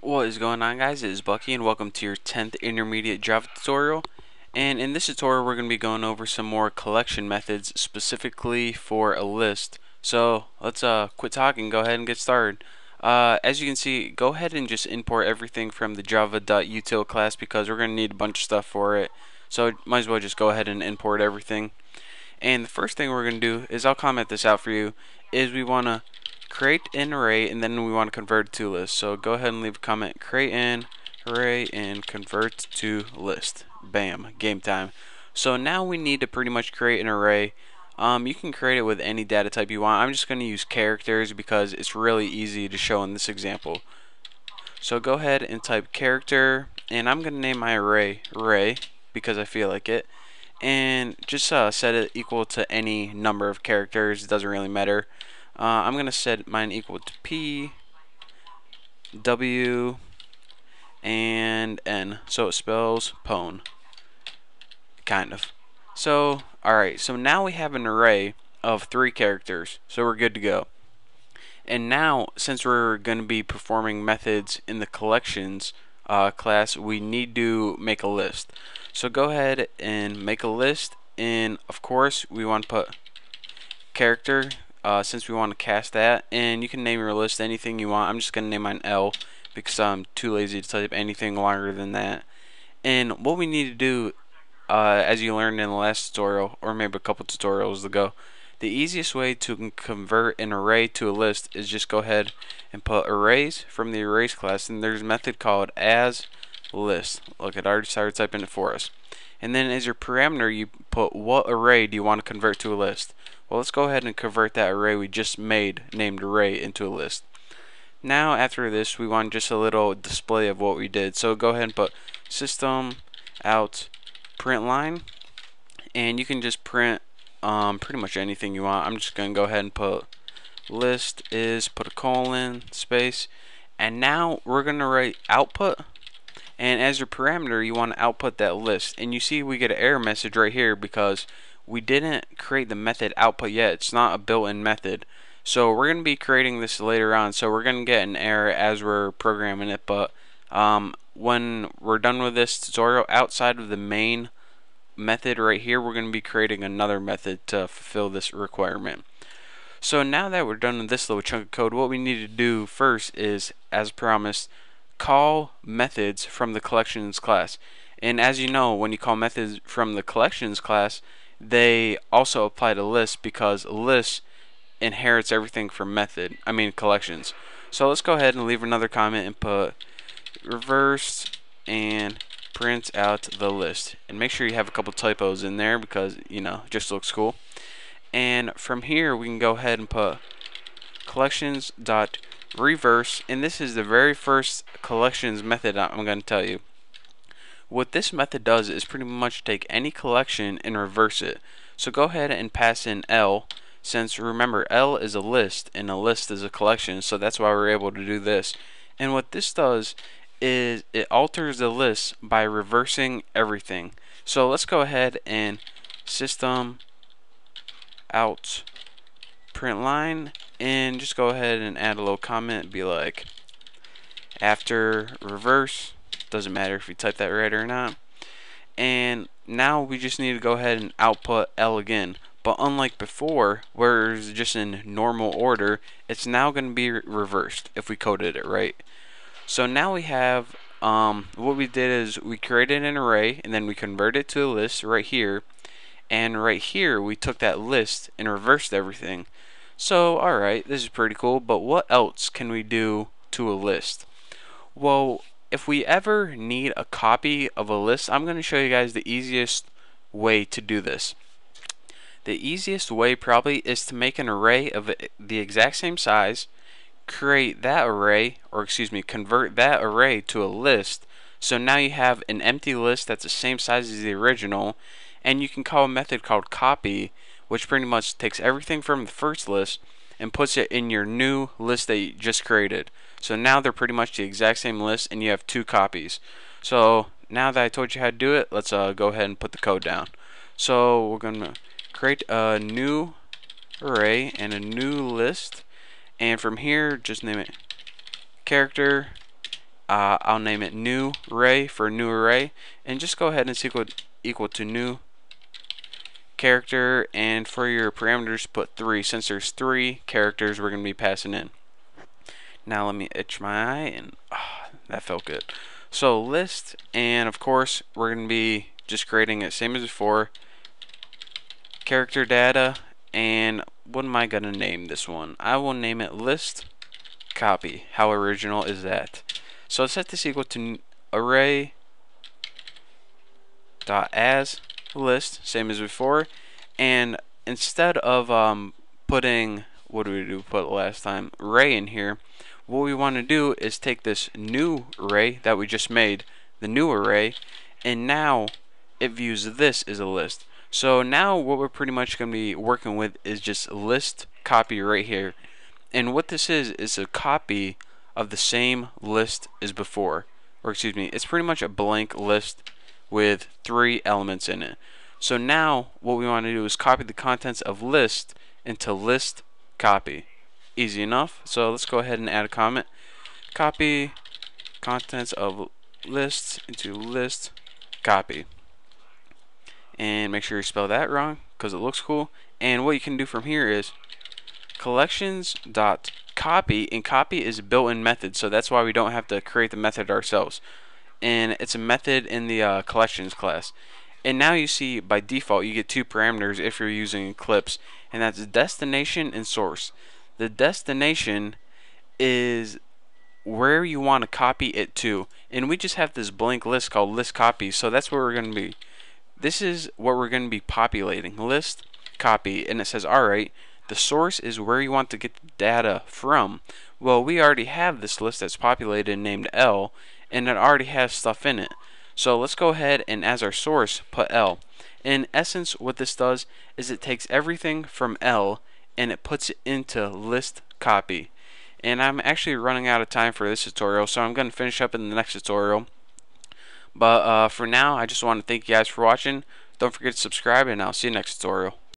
What is going on, guys? It is Bucky and welcome to your 10th intermediate Java tutorial. And in this tutorial we're going to be going over some more collection methods specifically for a list. So let's quit talking, go ahead and get started. As you can see, go ahead and just import everything from the java.util class because we're going to need a bunch of stuff for it. So might as well just go ahead and import everything. And the first thing we're going to do is, I'll comment this out for you, is we want to create an array and then we want to convert it to list. So go ahead and leave a comment, create an array and convert to list. Bam, game time. So now we need to pretty much create an array. You can create it with any data type you want. I'm just going to use characters because it's really easy to show in this example. So go ahead and type character, and I'm going to name my array because I feel like it, and just set it equal to any number of characters. It doesn't really matter. I'm going to set mine equal to P, W, and N. So it spells pwn. Kind of. So, alright, so now we have an array of 3 characters. So we're good to go. And now, since we're going to be performing methods in the collections class, we need to make a list. So go ahead and make a list, and of course we want to put character since we want to cast that, and you can name your list anything you want. I'm just going to name mine L because I'm too lazy to type anything longer than that. And what we need to do, as you learned in the last tutorial, or maybe a couple tutorials ago, the easiest way to convert an array to a list is just go ahead and put arrays from the arrays class, and there's a method called as list. Look, it already started typing it for us. And then as your parameter, you put what array do you want to convert to a list. Well, let's go ahead and convert that array we just made, named array, into a list. Now after this, we want just a little display of what we did. So go ahead and put system out print line, and you can just print pretty much anything you want. I'm just going to go ahead and put list is, put a colon, space, and now we're going to write output, and as your parameter you want to output that list. And you see we get an error message right here because we didn't create the method output yet. It's not a built-in method. So we're going to be creating this later on, so we're going to get an error as we're programming it, but when we're done with this tutorial, outside of the main method right here, we're going to be creating another method to fulfill this requirement. So now that we're done with this little chunk of code, what we need to do first is, as promised, call methods from the collections class. And as you know, when you call methods from the collections class, they also apply to lists because lists inherits everything from collections. So let's go ahead and leave another comment and put reverse and print out the list, and make sure you have a couple typos in there because it just looks cool. And from here we can go ahead and put collections dot reverse, and this is the very first collections method I'm going to tell you. What this method does is pretty much take any collection and reverse it. So go ahead and pass in L, since remember L is a list and a list is a collection, so that's why we're able to do this. And what this does is it alters the list by reversing everything. So let's go ahead and system out print line, and just go ahead and add a little comment, be like after reverse, doesn't matter if you type that right or not. And now we just need to go ahead and output L again, but unlike before where it's just in normal order, it's now going to be reversed if we coded it right. So now we have what we did is we created an array and then we converted it to a list right here, and right here we took that list and reversed everything. So alright, this is pretty cool, but what else can we do to a list? Well, if we ever need a copy of a list, I'm going to show you guys the easiest way to do this. The easiest way probably is to make an array of the exact same size, create that array, or excuse me, convert that array to a list. So now you have an empty list that's the same size as the original, and you can call a method called copy, which pretty much takes everything from the first list and puts it in your new list that you just created. So now they're pretty much the exact same list and you have 2 copies. So now that I told you how to do it, let's go ahead and put the code down. So we're going to create a new array and a new list, and from here just name it character, I'll name it new array for new array, and just go ahead and it's equal to new character, and for your parameters put 3 since there's 3 characters we're going to be passing in. Now let me itch my eye, and that felt good. So list, and of course we're going to be just creating it same as before, character data, and what am I going to name this one? I will name it list copy. How original is that? So set this equal to array dot as list, same as before, and instead of putting, what did we do put last time, array in here, what we want to do is take this new array that we just made, the new array, and now it views this as a list. So now what we're pretty much going to be working with is just list copy right here, and what this is a copy of the same list as before, or excuse me, it's pretty much a blank list with 3 elements in it. So now what we want to do is copy the contents of list into list copy. Easy enough. So let's go ahead and add a comment. Copy contents of lists into list copy. And make sure you spell that wrong because it looks cool. And what you can do from here is collections dot copy, and copy is a built-in method, so that's why we don't have to create the method ourselves, and it's a method in the collections class. And now you see by default you get 2 parameters if you're using Eclipse, and that's destination and source. The destination is where you want to copy it to, and we just have this blank list called list copy, so that's where we're going to be. This is what we're going to be populating, list copy, and it says alright, the source is where you want to get the data from. Well, we already have this list that's populated and named L, and it already has stuff in it. So let's go ahead and as our source put L. In essence, what this does is it takes everything from L and it puts it into list copy. And I'm actually running out of time for this tutorial, so I'm going to finish up in the next tutorial. But for now, I just want to thank you guys for watching. Don't forget to subscribe, and I'll see you next tutorial.